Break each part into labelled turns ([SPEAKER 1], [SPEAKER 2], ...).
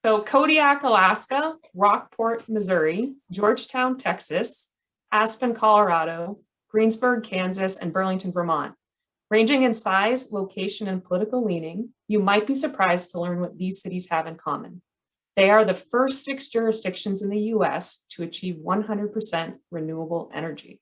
[SPEAKER 1] So Kodiak, Alaska, Rockport, Missouri, Georgetown, Texas, Aspen, Colorado, Greensburg, Kansas, and Burlington, Vermont. Ranging in size, location, and political leaning, you might be surprised to learn what these cities have in common. They are the first 6 jurisdictions in the US to achieve 100% renewable energy.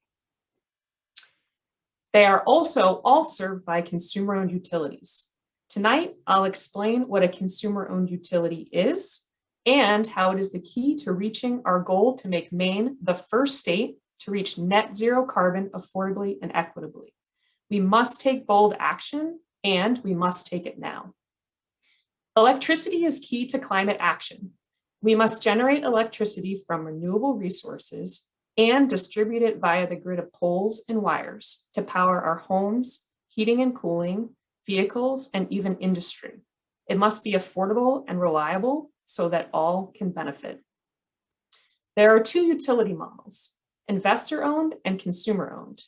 [SPEAKER 1] They are also all served by consumer-owned utilities. Tonight, I'll explain what a consumer-owned utility is and how it is the key to reaching our goal to make Maine the first state to reach net zero carbon affordably and equitably. We must take bold action, and we must take it now. Electricity is key to climate action. We must generate electricity from renewable resources and distribute it via the grid of poles and wires to power our homes, heating and cooling, vehicles, and even industry. It must be affordable and reliable so that all can benefit. There are 2 utility models, investor-owned and consumer-owned.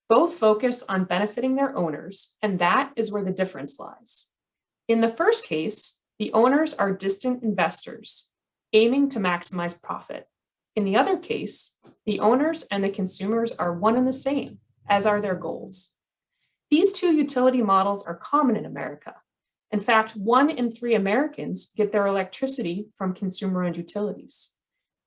[SPEAKER 1] Both focus on benefiting their owners, and that is where the difference lies. In the first case, the owners are distant investors, aiming to maximize profit. In the other case, the owners and the consumers are one and the same, as are their goals. These 2 utility models are common in America. In fact, 1 in 3 Americans get their electricity from consumer-owned utilities.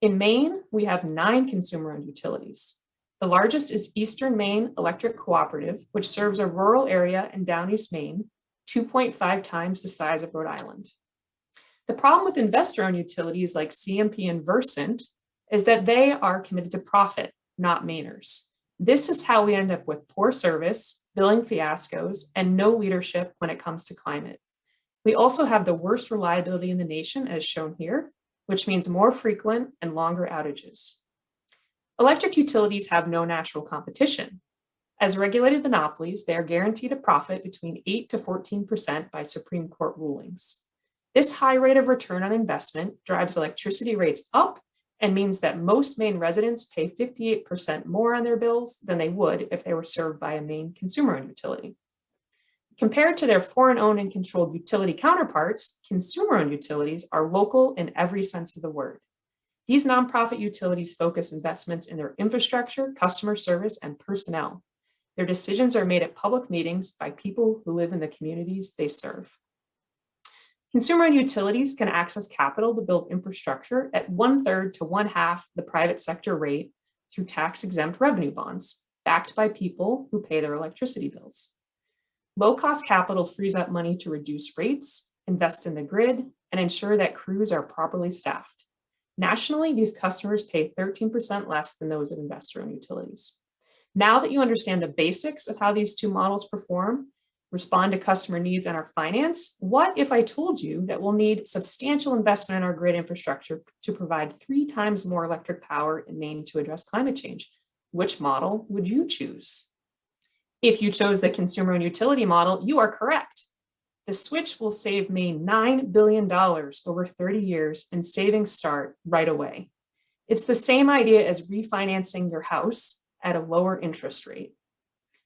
[SPEAKER 1] In Maine, we have 9 consumer-owned utilities. The largest is Eastern Maine Electric Cooperative, which serves a rural area in Down East Maine, 2.5 times the size of Rhode Island. The problem with investor-owned utilities like CMP and Versant is that they are committed to profit, not Mainers. This is how we end up with poor service, billing fiascos, and no leadership when it comes to climate. We also have the worst reliability in the nation, as shown here, which means more frequent and longer outages. Electric utilities have no natural competition. As regulated monopolies, they are guaranteed a profit between 8 to 14% by Supreme Court rulings. This high rate of return on investment drives electricity rates up and means that most Maine residents pay 58% more on their bills than they would if they were served by a Maine consumer-owned utility. Compared to their foreign-owned and controlled utility counterparts, consumer-owned utilities are local in every sense of the word. These nonprofit utilities focus investments in their infrastructure, customer service, and personnel. Their decisions are made at public meetings by people who live in the communities they serve. Consumer-owned utilities can access capital to build infrastructure at 1/3 to 1/2 the private sector rate through tax-exempt revenue bonds, backed by people who pay their electricity bills. Low-cost capital frees up money to reduce rates, invest in the grid, and ensure that crews are properly staffed. Nationally, these customers pay 13% less than those of investor-owned utilities. Now that you understand the basics of how these 2 models perform, respond to customer needs, and are financed, what if I told you that we'll need substantial investment in our grid infrastructure to provide 3 times more electric power in Maine to address climate change? Which model would you choose? If you chose the consumer-owned utility model, you are correct. The switch will save Maine $9 billion over 30 years, and savings start right away. It's the same idea as refinancing your house at a lower interest rate.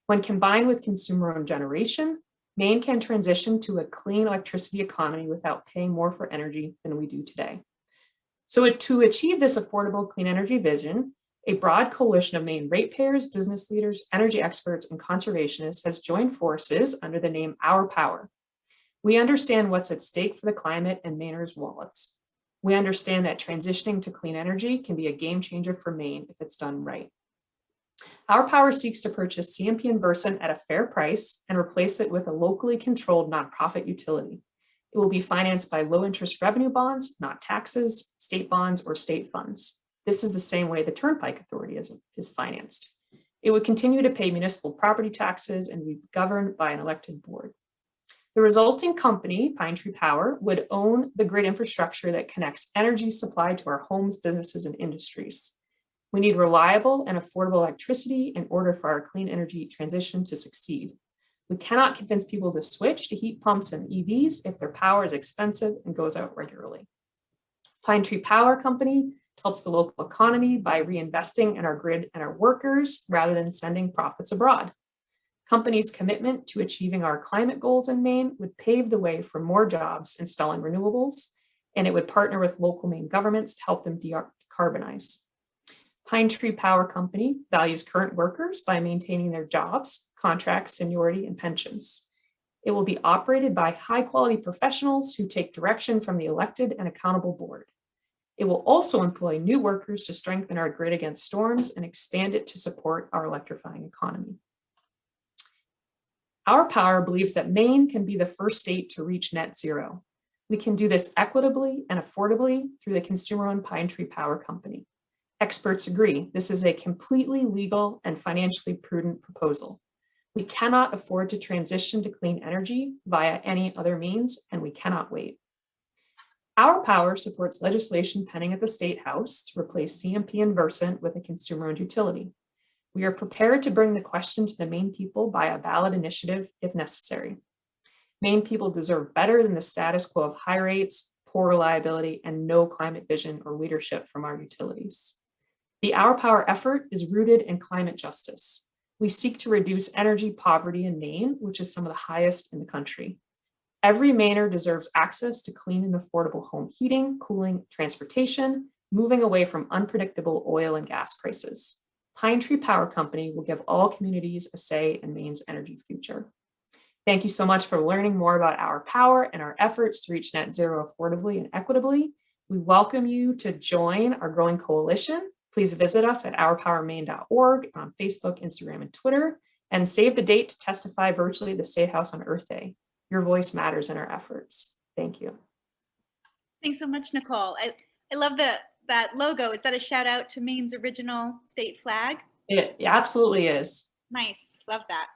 [SPEAKER 1] When combined with consumer-owned generation, Maine can transition to a clean electricity economy without paying more for energy than we do today. So to achieve this affordable clean energy vision, a broad coalition of Maine ratepayers, business leaders, energy experts, and conservationists has joined forces under the name Our Power. We understand what's at stake for the climate and Mainers' wallets. We understand that transitioning to clean energy can be a game changer for Maine if it's done right. Our Power seeks to purchase CMP and Versant at a fair price and replace it with a locally controlled nonprofit utility. It will be financed by low-interest revenue bonds, not taxes, state bonds, or state funds. This is the same way the Turnpike Authority is financed. It would continue to pay municipal property taxes and be governed by an elected board. The resulting company, Pine Tree Power, would own the grid infrastructure that connects energy supply to our homes, businesses, and industries. We need reliable and affordable electricity in order for our clean energy transition to succeed. We cannot convince people to switch to heat pumps and EVs if their power is expensive and goes out regularly. Pine Tree Power Company helps the local economy by reinvesting in our grid and our workers rather than sending profits abroad. Company's commitment to achieving our climate goals in Maine would pave the way for more jobs installing renewables and it would partner with local Maine governments to help them decarbonize. Pine Tree Power Company values current workers by maintaining their jobs, contracts, seniority, and pensions. It will be operated by high-quality professionals who take direction from the elected and accountable board. It will also employ new workers to strengthen our grid against storms and expand it to support our electrifying economy. Our Power believes that Maine can be the first state to reach net zero. We can do this equitably and affordably through the consumer-owned Pine Tree Power Company. Experts agree this is a completely legal and financially prudent proposal. We cannot afford to transition to clean energy via any other means, and we cannot wait. Our Power supports legislation pending at the State House to replace CMP and Versant with a consumer-owned utility. We are prepared to bring the question to the Maine people by a ballot initiative if necessary. Maine people deserve better than the status quo of high rates, poor reliability, and no climate vision or leadership from our utilities. The Our Power effort is rooted in climate justice. We seek to reduce energy poverty in Maine, which is some of the highest in the country. Every Mainer deserves access to clean and affordable home heating, cooling, transportation, moving away from unpredictable oil and gas prices. Pine Tree Power Company will give all communities a say in Maine's energy future. Thank you so much for learning more about Our Power and our efforts to reach net zero affordably and equitably. We welcome you to join our growing coalition. Please visit us at ourpowermaine.org on Facebook, Instagram, and Twitter, and save the date to testify virtually at the State House on Earth Day. Your voice matters in our efforts. Thank you.
[SPEAKER 2] Thanks so much, Nicole. I love that logo. Is that a shout out to Maine's original state flag?
[SPEAKER 1] It absolutely is.
[SPEAKER 2] Nice. Love that.